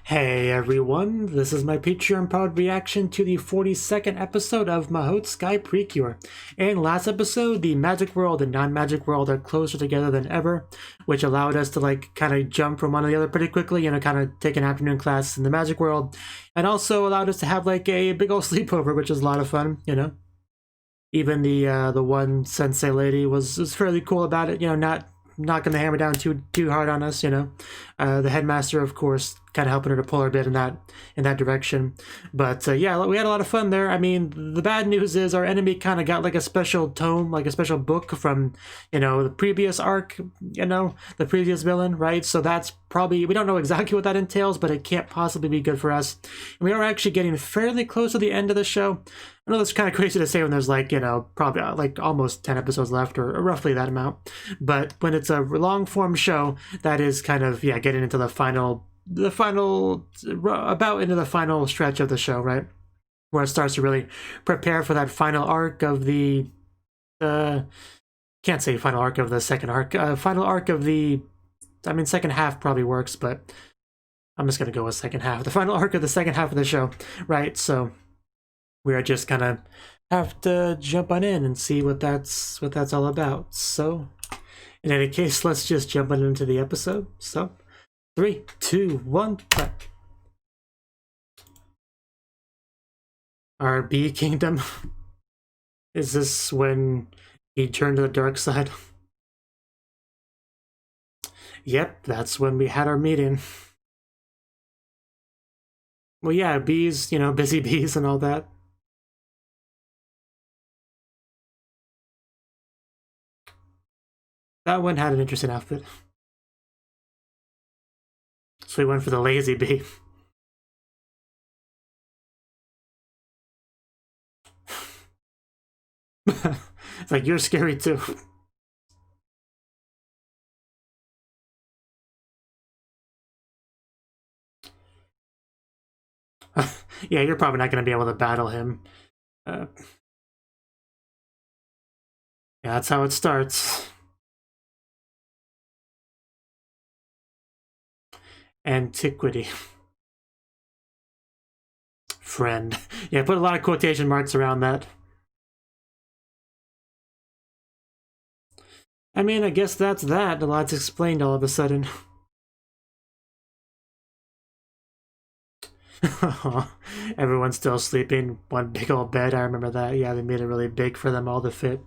Hey everyone, this is my Patreon-powered reaction to the 42nd episode of Mahoutsukai Precure. In last episode, the magic world and non-magic world are closer together than ever, which allowed us to kind of jump from one to the other pretty quickly, kind of take an afternoon class in the magic world, and also allowed us to have a big old sleepover, which was a lot of fun, Even the one sensei lady was fairly cool about it, not knocking the hammer down too hard on us, The headmaster, of course, kind of helping her to pull her a bit in that direction. But yeah, we had a lot of fun there. I mean, the bad news is our enemy kind of got a special tome, a special book from, the previous arc, the previous villain, right? So that's probably, we don't know exactly what that entails, but it can't possibly be good for us. And we are actually getting fairly close to the end of the show. I know that's kind of crazy to say when there's probably almost 10 episodes left or roughly that amount. But when it's a long form show, that is kind of, getting into the final stretch of the show, right? Where it starts to really prepare for that final arc of the, can't say final arc of the second arc, final arc of the, second half probably works, but I'm just going to go with second half. The final arc of the second half of the show, right? So we are just gonna have to jump on in and see what that's all about. So in any case, let's just jump on into the episode. So 3, 2, 1, play. Our B Kingdom. Is this when he turned to the dark side? Yep, that's when we had our meeting. Well, yeah, bees, busy bees and all that. That one had an interesting outfit. So we went for the lazy bee. It's like, you're scary too. Yeah, you're probably not going to be able to battle him. Yeah, that's how it starts. Antiquity. Friend. Yeah, put a lot of quotation marks around that. I guess that's that. A lot's explained all of a sudden. Everyone's still sleeping. One big old bed, I remember that. Yeah, they made it really big for them all to fit.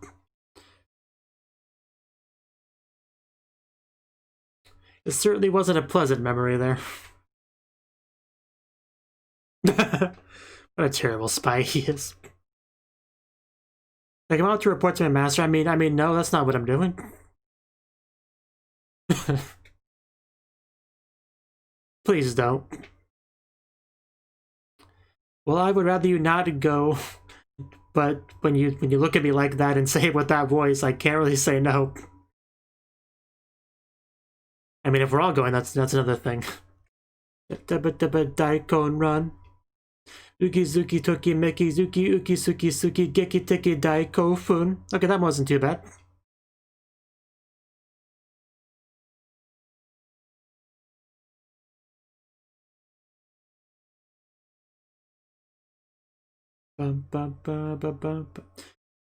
It certainly wasn't a pleasant memory there. What a terrible spy he is. I'm out to report to my master. I mean, no, that's not what I'm doing. Please don't. Well, I would rather you not go, but when you look at me like that and say it with that voice, I can't really say no. If we're all going, that's another thing. Daikon run. Uki Zuki Toki Meki Zuki Uki Suki Suki Geki Teki Daiko Fun. Okay, that wasn't too bad.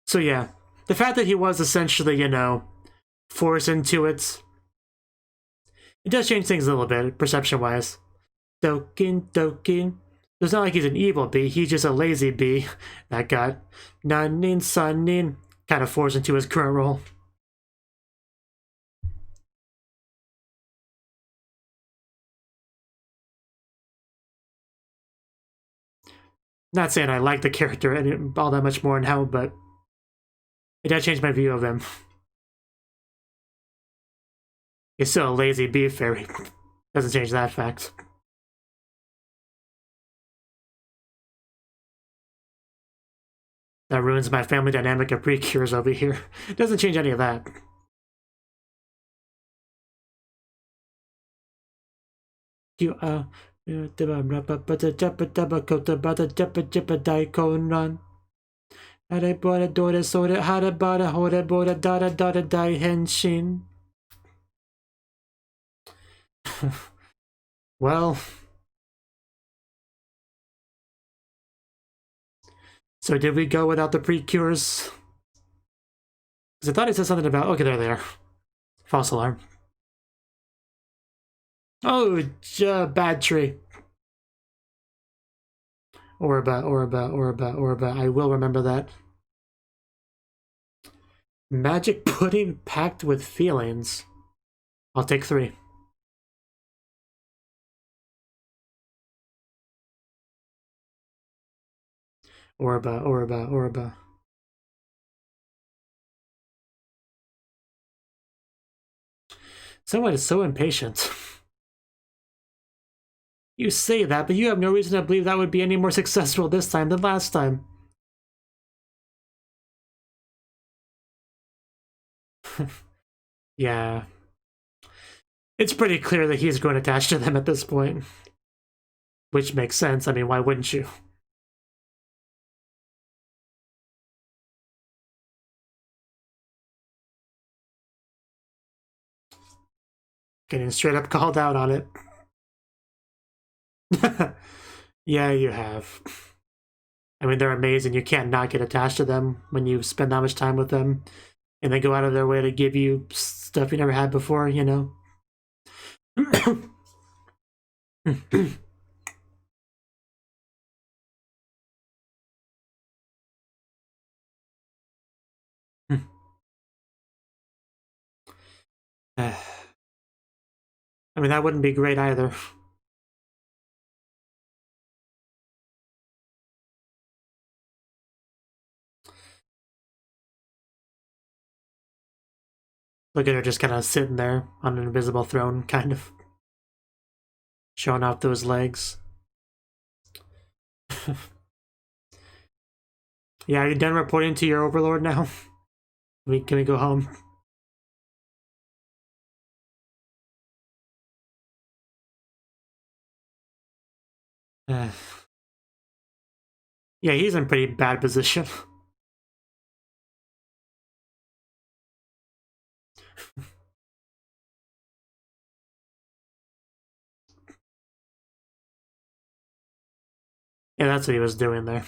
So yeah, the fact that he was essentially, forced into it does change things a little bit, perception-wise. Dokin. It's not like he's an evil bee, he's just a lazy bee that got nanin sanin kind of forced into his current role. Not saying I like the character all that much more now, but it does change my view of him. He's still a lazy bee fairy. Doesn't change that fact. That ruins my family dynamic of precures over here. It doesn't change any of that. You well, So did we go without the precures? Because I thought it said something about... Okay, there they are. False alarm. Oh, bad tree. Orba. I will remember that. Magic pudding packed with feelings. I'll take 3. Orba. Someone is so impatient. You say that, but you have no reason to believe that would be any more successful this time than last time. Yeah. It's pretty clear that he's grown attached to them at this point. Which makes sense. I mean, why wouldn't you? Getting straight up called out on it. Yeah, you have. I mean, they're amazing. You can't not get attached to them when you spend that much time with them. And they go out of their way to give you stuff you never had before, you know? I mean, that wouldn't be great either. Look at her just kind of sitting there on an invisible throne, kind of. Showing off those legs. Yeah, are you done reporting to your overlord now? Can we go home? Yeah, he's in pretty bad position. Yeah, that's what he was doing there.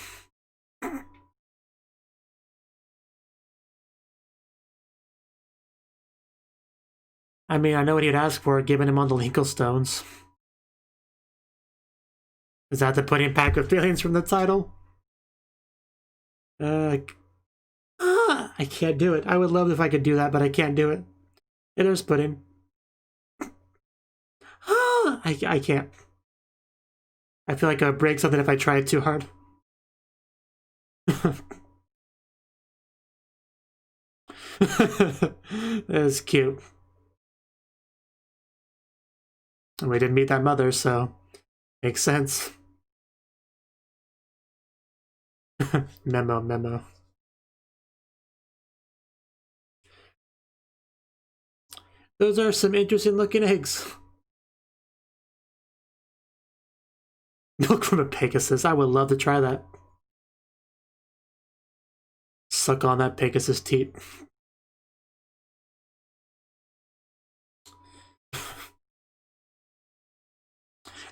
I mean, I know what he'd ask for, giving him all the legal stones. Is that the pudding pack of feelings from the title? I can't do it. I would love if I could do that, but I can't do it. Yeah, there's pudding. I can't. I feel like I would break something if I tried too hard. That's cute. And we didn't meet that mother, so makes sense. Memo. Those are some interesting looking eggs. Milk from a Pegasus. I would love to try that. Suck on that Pegasus teat.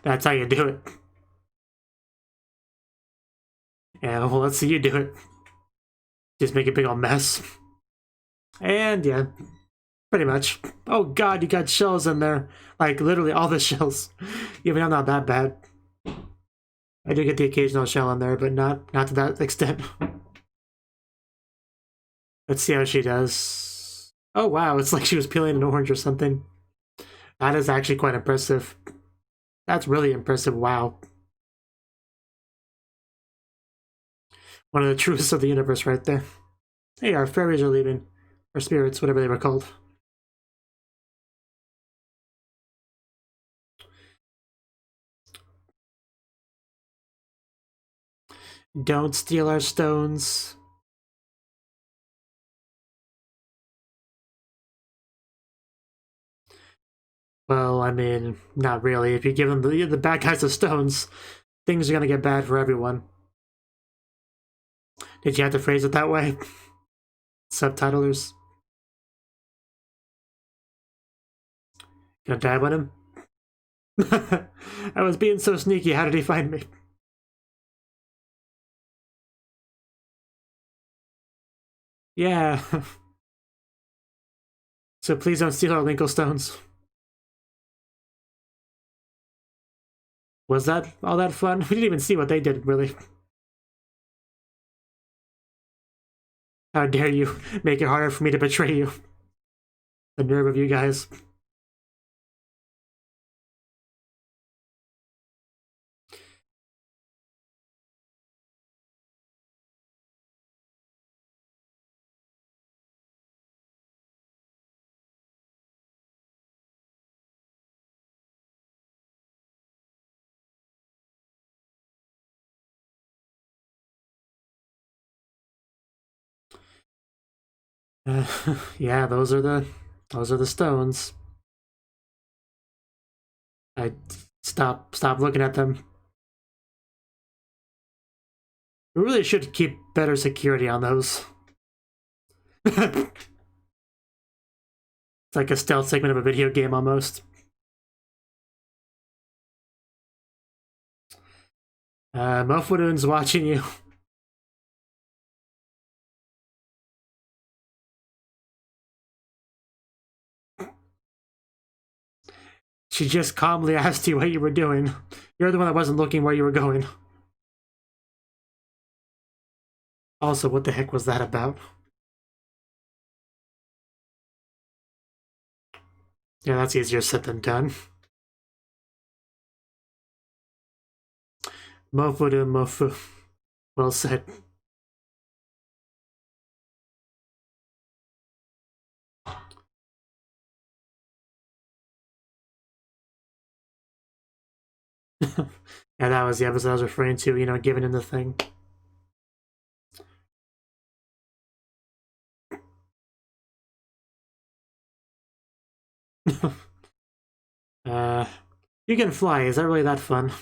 That's how you do it. Yeah, well, let's see you do it. Just make a big old mess. And yeah, pretty much. Oh god, you got shells in there. Like, literally all the shells. Even I'm not that bad. I do get the occasional shell in there, but not to that extent. Let's see how she does. Oh wow, it's like she was peeling an orange or something. That is actually quite impressive. That's really impressive, wow. One of the truths of the universe right there. Hey, our fairies are leaving. Or spirits, whatever they were called. Don't steal our stones. Well, I mean, not really. If you give them the bad guys the stones, things are gonna get bad for everyone. Did you have to phrase it that way? Subtitlers? Gonna dab on him? I was being so sneaky, how did he find me? Yeah. So please don't steal our Linkle stones. Was that all that fun? We didn't even see what they did, really. How dare you make it harder for me to betray you. The nerve of you guys. Yeah, those are the stones. I stop looking at them. We really should keep better security on those. It's like a stealth segment of a video game almost. Mofudun's watching you. She just calmly asked you what you were doing. You're the one that wasn't looking where you were going. Also, what the heck was that about? Yeah, that's easier said than done. Mofudu mofu. Well said. Yeah, that was the episode I was referring to, you know, giving him the thing. You can fly. Is that really that fun?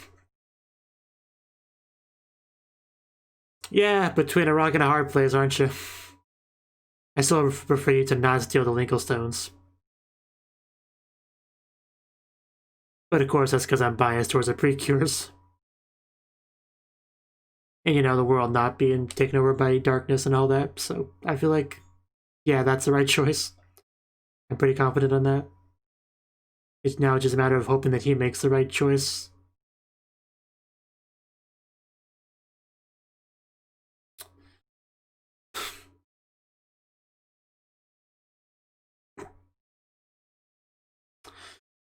Yeah, between a rock and a hard place, aren't you? I still prefer you to not steal the Linkle stones. But of course, that's because I'm biased towards the Precures. And you know, the world not being taken over by darkness and all that. So I feel like, yeah, that's the right choice. I'm pretty confident on that. It's now just a matter of hoping that he makes the right choice.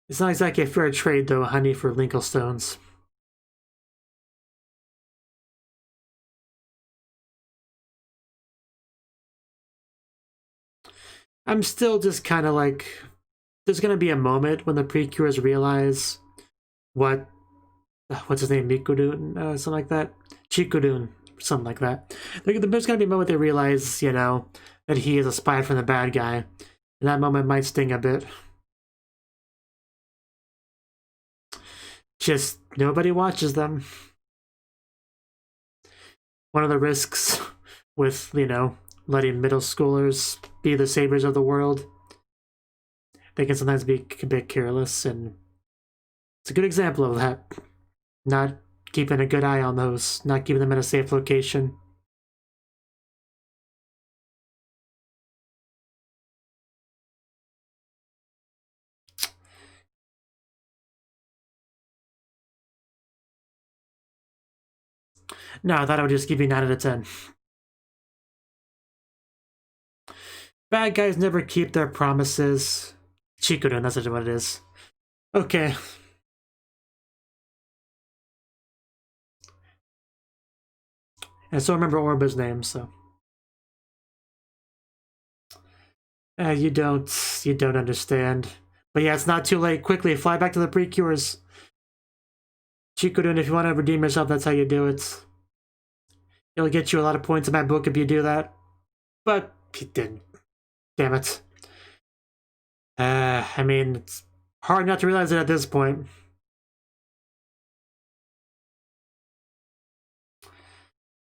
It's not exactly a fair trade, though, honey, for Linkle stones. I'm still just kind of like, there's gonna be a moment when the Precures realize what's his name, Mikudun, something like that, Chikudun, something like that. There's gonna be a moment they realize, you know, that he is a spy from the bad guy, and that moment might sting a bit. Just nobody watches them. One of the risks with, you know, letting middle schoolers be the saviors of the world, they can sometimes be a bit careless, and it's a good example of that. Not keeping a good eye on those, not keeping them in a safe location. No, I thought I would just give you 9 out of 10. Bad guys never keep their promises. Chikudun, that's what it is. Okay. I still remember Orba's name, so. You don't understand. But yeah, it's not too late. Quickly, fly back to the Precures. Chikudun, if you want to redeem yourself, that's how you do it. It'll get you a lot of points in my book if you do that. But he didn't. Damn it. I mean, it's hard not to realize it at this point.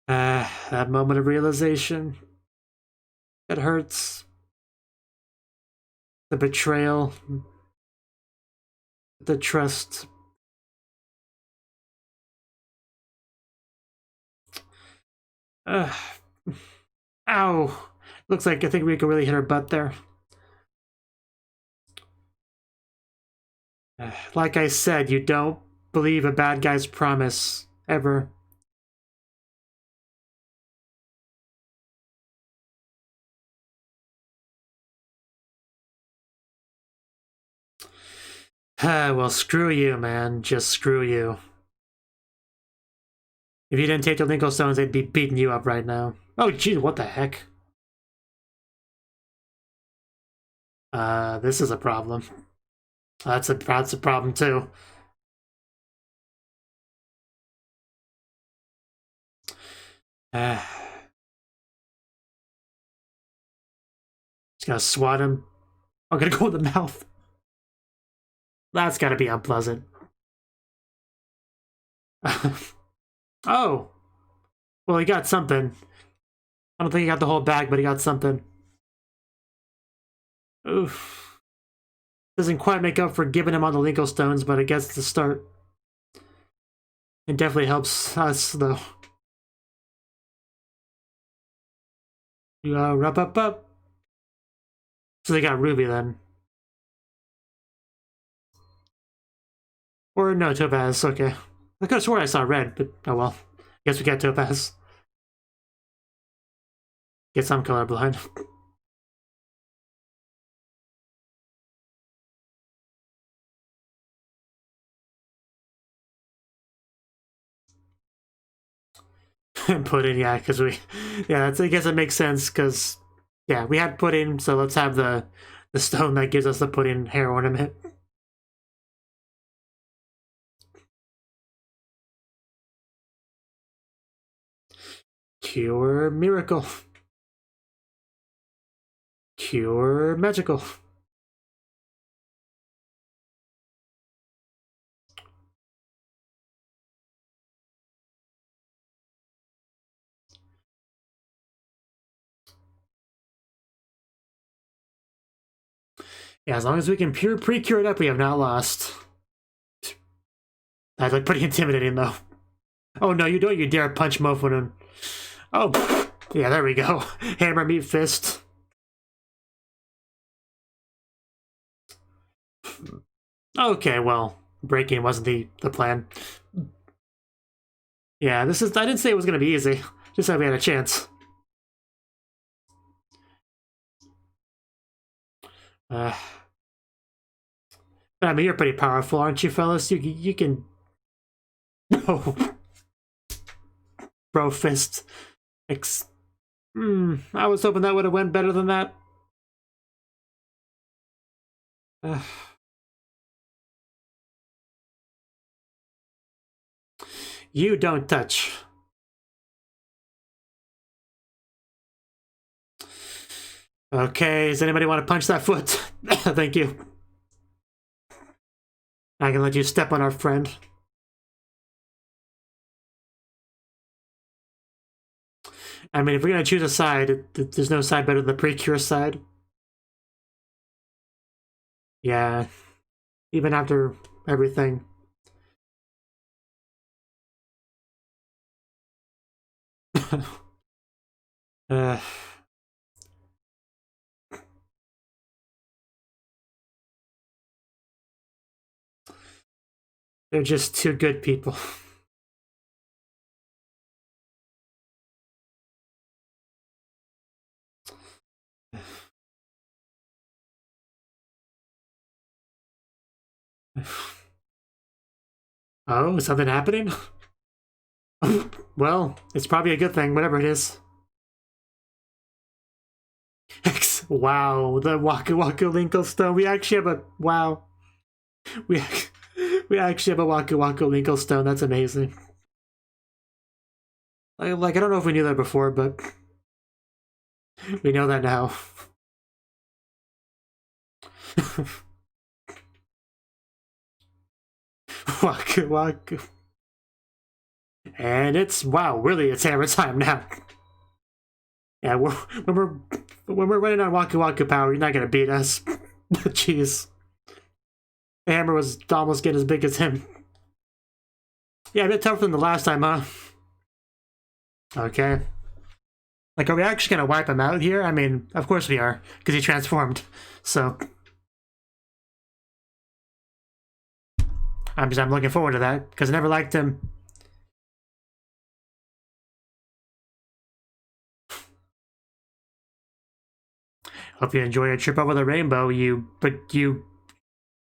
That moment of realization. It hurts. The betrayal. The trust. Ow. Looks like I think we can really hit her butt there. Like I said, you don't believe a bad guy's promise, ever. Well, screw you, man. Just screw you. If you didn't take the Linkle Stones, they'd be beating you up right now. Oh, geez, what the heck? This is a problem. That's a problem, too. Just gonna swat him. I'm gonna go in the mouth. That's gotta be unpleasant. Oh! Well, he got something. I don't think he got the whole bag, but he got something. Oof. Doesn't quite make up for giving him all the Linkle Stones, but it gets the start. It definitely helps us, though. Wrap up. So they got Ruby then. Or no, Topaz, okay. I could have sworn I saw red, but oh well. Guess we got Topaz. Guess I'm colorblind. Pudding, yeah, because I guess it makes sense, because, yeah, we had pudding, so let's have the stone that gives us the pudding hair ornament. Cure miracle. Cure magical. Yeah, as long as we can pre-cure it up, we have not lost. That's like pretty intimidating, though. Oh no, you don't you dare punch Mofunin. Oh, yeah, there we go. Hammer, meet, fist. Okay, well, breaking wasn't the plan. Yeah, I didn't say it was gonna be easy. Just that we had a chance. But I mean, you're pretty powerful, aren't you, fellas? You can... Oh. Bro fist. I was hoping that would have went better than that. You don't touch. Okay, does anybody want to punch that foot? Thank you. I can let you step on our friend. I mean, if we're gonna choose a side, there's no side better than the Precure side. Yeah, even after everything. They're just two good people. Oh, is something happening? Well, it's probably a good thing, whatever it is. Wow, the Waka Waka Linkle Stone. We actually have a... Wow. We actually have a Waka Waka Linkle Stone. That's amazing. Like, I don't know if we knew that before, but... We know that now. Waka Waka. And it's... Wow, really, it's hammer time now. Yeah, when we're running on Waka Waka power, you're not gonna beat us. Jeez. The hammer was almost getting as big as him. Yeah, a bit tougher than the last time, huh? Okay. Like, are we actually gonna wipe him out here? I mean, of course we are, because he transformed. So I'm looking forward to that, because I never liked him. Hope you enjoy your trip over the rainbow, you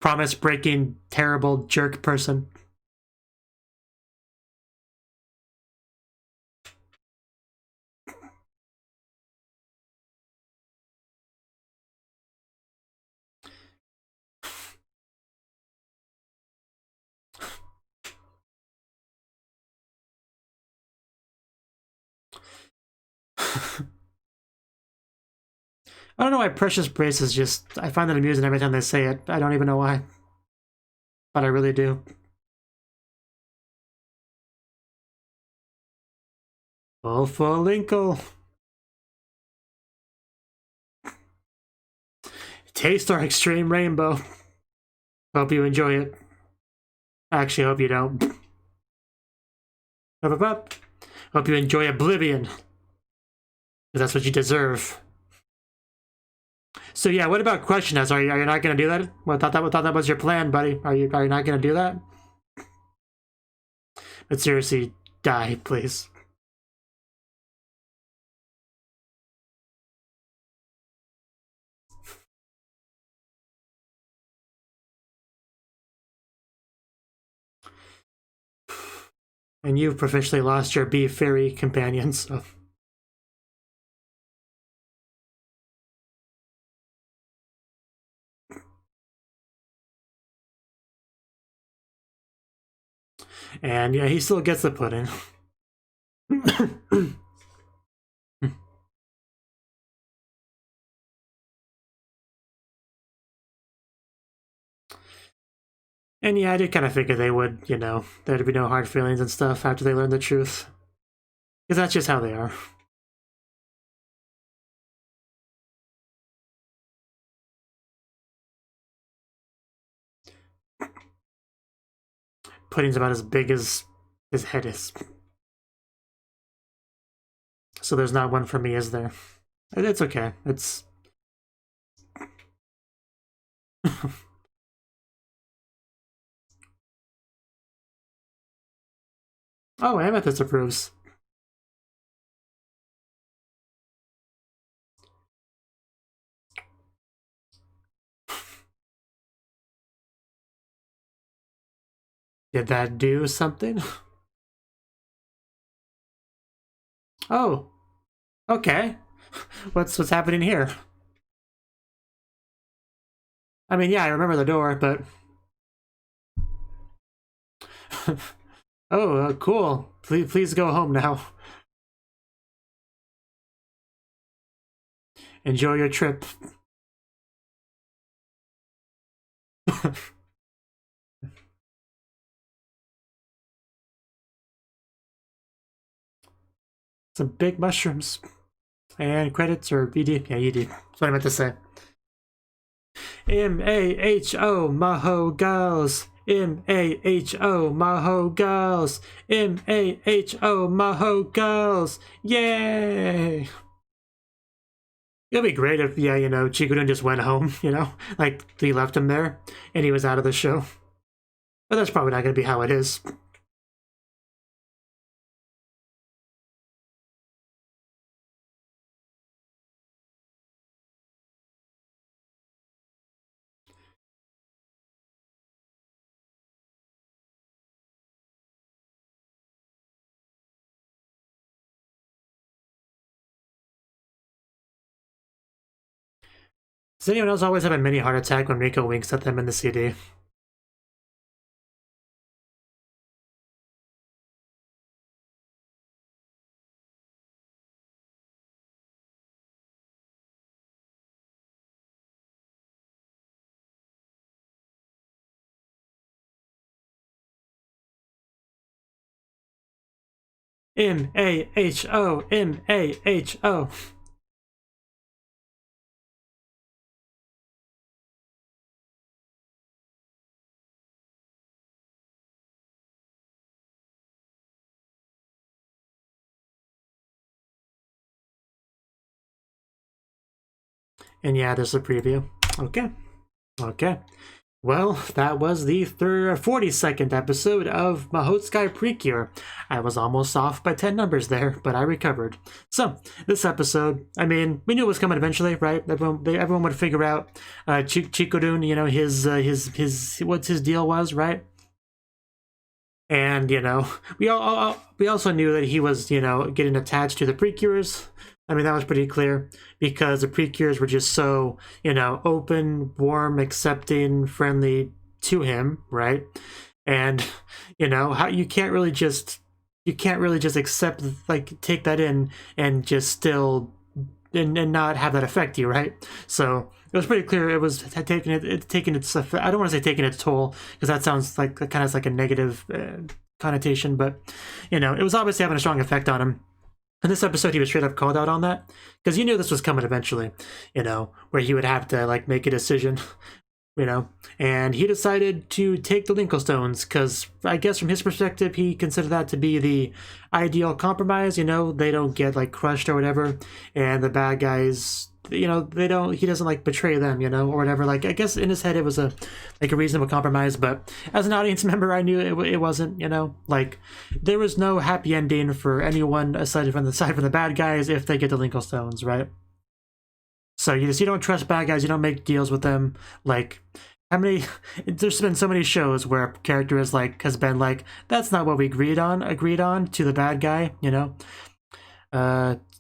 promise-breaking, terrible jerk person. I don't know why Precious Brace is just... I find it amusing every time they say it. I don't even know why. But I really do. Linkle. Taste our extreme rainbow. Hope you enjoy it. Actually, hope you don't. Hope you enjoy Oblivion. Because that's what you deserve. So yeah, what about Question Us? Are you not gonna do that? Well, I thought that was your plan, buddy. Are you not gonna do that? But seriously, die, please. And you've officially lost your bee fairy companion, so... And yeah, he still gets the pudding. And yeah, I did kind of figure they would, you know, there'd be no hard feelings and stuff after they learn the truth. Because that's just how they are. Pudding's about as big as his head is. So there's not one for me, is there? It's okay. It's... Oh, Amethyst approves. Did that do something? Oh, okay. What's happening here? I mean, yeah, I remember the door, but... Oh, cool. Please go home now. Enjoy your trip. Some big mushrooms. And credits or ED? Yeah, ED. That's what I meant to say. M-A-H-O, Maho Girls. M-A-H-O, Maho Girls. M-A-H-O, Maho Girls. Yay! It'd be great if, yeah, you know, Chikudun just went home, you know? Like, he left him there, and he was out of the show. But that's probably not going to be how it is. Does anyone else always have a mini heart attack when Miko winks at them in the CD? M-A-H-O, M-A-H-O. And yeah, there's a preview. Okay. Okay. Well, that was the 42nd episode of Mahoutsukai Precure. I was almost off by 10 numbers there, but I recovered. So, this episode, I mean, we knew it was coming eventually, right? Everyone would figure out Chikudun, you know, his what his deal was, right? And, you know, we also knew that he was, you know, getting attached to the Precures. I mean, that was pretty clear because the Precures were just so, you know, open, warm, accepting, friendly to him, right? And, you know, how you can't really just accept, like, take that in and just still and not have that affect you, right? So it was pretty clear it was taking its I don't want to say taking its toll because that sounds like kind of like a negative connotation, but you know, it was obviously having a strong effect on him. In this episode, he was straight up called out on that because you knew this was coming eventually, you know, where he would have to like make a decision, you know, and he decided to take the Linkle Stones because I guess from his perspective, he considered that to be the ideal compromise. You know, they don't get like crushed or whatever, and the bad guys, you know, he doesn't like betray them, you know, or whatever. Like, I guess in his head it was a reasonable compromise, but as an audience member, I knew it wasn't, you know, like there was no happy ending for anyone aside from the bad guys if they get the Linkle Stones, right? So you don't trust bad guys, you don't make deals with them. Like, there's been so many shows where a character has been like, that's not what we agreed on to the bad guy, you know?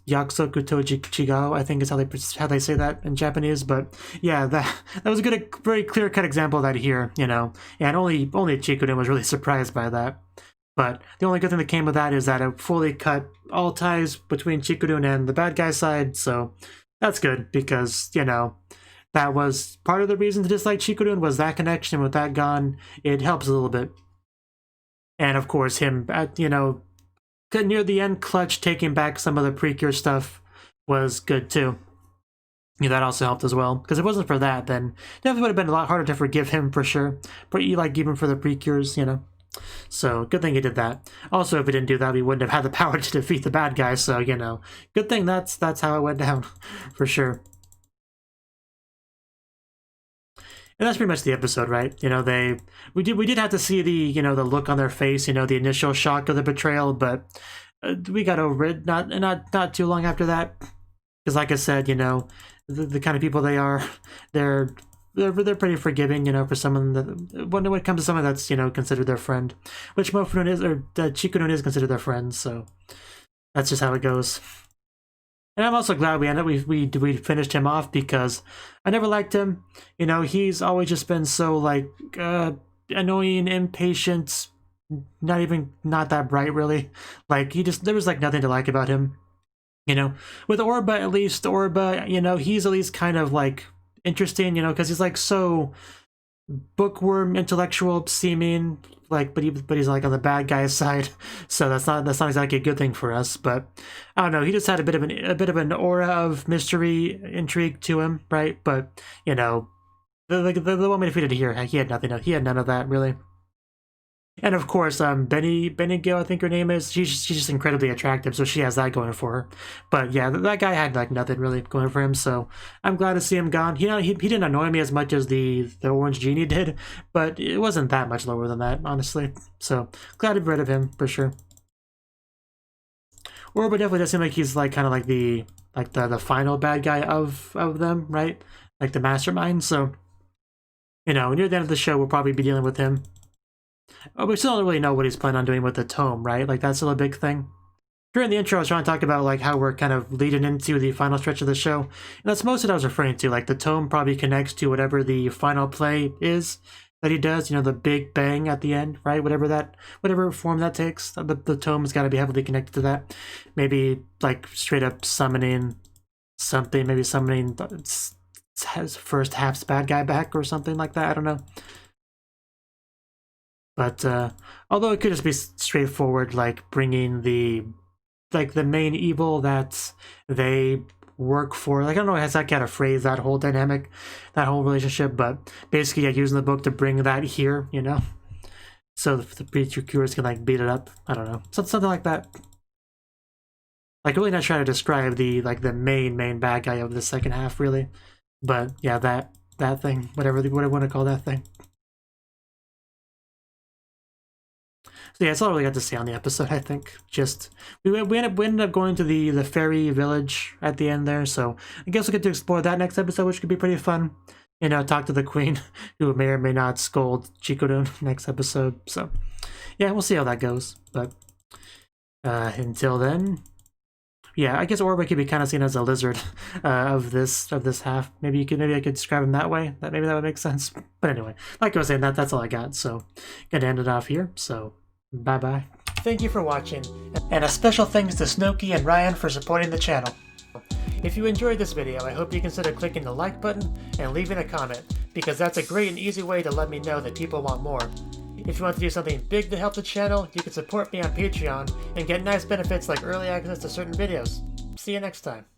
Yakusoku to Chigao, I think is how they say that in Japanese, but yeah, that was a very clear-cut example of that here, you know, and only Chikuden was really surprised by that. But the only good thing that came of that is that it fully cut all ties between Chikuden and the bad guy side, so that's good because, you know, that was part of the reason to dislike Chikuden was that connection. With that gone, it helps a little bit. And of course, him, you know, near the end, Clutch taking back some of the Precure stuff was good too. Yeah, that also helped as well. Because if it wasn't for that, then definitely would have been a lot harder to forgive him for sure. But you like even for the Precures, you know. So good thing he did that. Also, if he didn't do that, we wouldn't have had the power to defeat the bad guy. So you know, good thing that's how it went down, for sure. And that's pretty much the episode, right? You know, we did have to see the, you know, the look on their face, you know, the initial shock of the betrayal, but we got over it not too long after that. Because like I said, you know, the kind of people they are, they're pretty forgiving, you know, for someone that when it comes to someone that's, you know, considered their friend, which Mofurun is, or Chikudun is considered their friend, so that's just how it goes. And I'm also glad we finished him off because I never liked him. You know, he's always just been so like annoying, impatient, not that bright really. Like there was like nothing to like about him. You know, with Orba at least, you know, he's at least kind of like interesting, you know, because he's like so bookworm intellectual seeming, like but he's like on the bad guy's side, so that's not exactly a good thing for us. But I don't know, he just had a bit of an aura of mystery, intrigue to him, right? But you know, the one we defeated here, he had nothing. He had none of that really. And of course, Benny Gill, I think her name is. She's just incredibly attractive, so she has that going for her. But yeah, that guy had like nothing really going for him, so I'm glad to see him gone. He didn't annoy me as much as the Orange Genie did, but it wasn't that much lower than that, honestly. So glad to be rid of him for sure. Orba definitely does seem like he's like kind of like the final bad guy of them, right? Like the mastermind. So you know, near the end of the show, we'll probably be dealing with him. Oh, we still don't really know what he's planning on doing with the tome, right? Like, that's still a big thing. During the intro, I was trying to talk about, like, how we're kind of leading into the final stretch of the show. And that's most of what I was referring to. Like, the tome probably connects to whatever the final play is that he does. You know, the big bang at the end, right? Whatever form that takes. The tome's got to be heavily connected to that. Maybe, like, straight up summoning something. Maybe summoning his first half's bad guy back or something like that. I don't know. But although it could just be straightforward, like bringing the main evil that they work for. Like I don't know exactly how to phrase that whole dynamic, that whole relationship, but basically, yeah, using the book to bring that here, you know, so the Precures can like beat it up. I don't know, something like that. Like really not trying to describe the main bad guy of the second half, really. But yeah, that thing, whatever what I want to call that thing. So yeah, that's all I really got to say on the episode. I think just we ended up going to the fairy village at the end there. So I guess we'll get to explore that next episode, which could be pretty fun. You know, talk to the queen, who may or may not scold Chikoro next episode. So yeah, we'll see how that goes. But until then, yeah, I guess Orba could be kind of seen as a lizard of this half. Maybe I could describe him that way. Maybe that would make sense. But anyway, like I was saying, that's all I got. So gonna end it off here. So bye bye. Thank you for watching, and a special thanks to Cnouki and Ryan for supporting the channel. If you enjoyed this video, I hope you consider clicking the like button and leaving a comment, because that's a great and easy way to let me know that people want more. If you want to do something big to help the channel, you can support me on Patreon and get nice benefits like early access to certain videos. See you next time.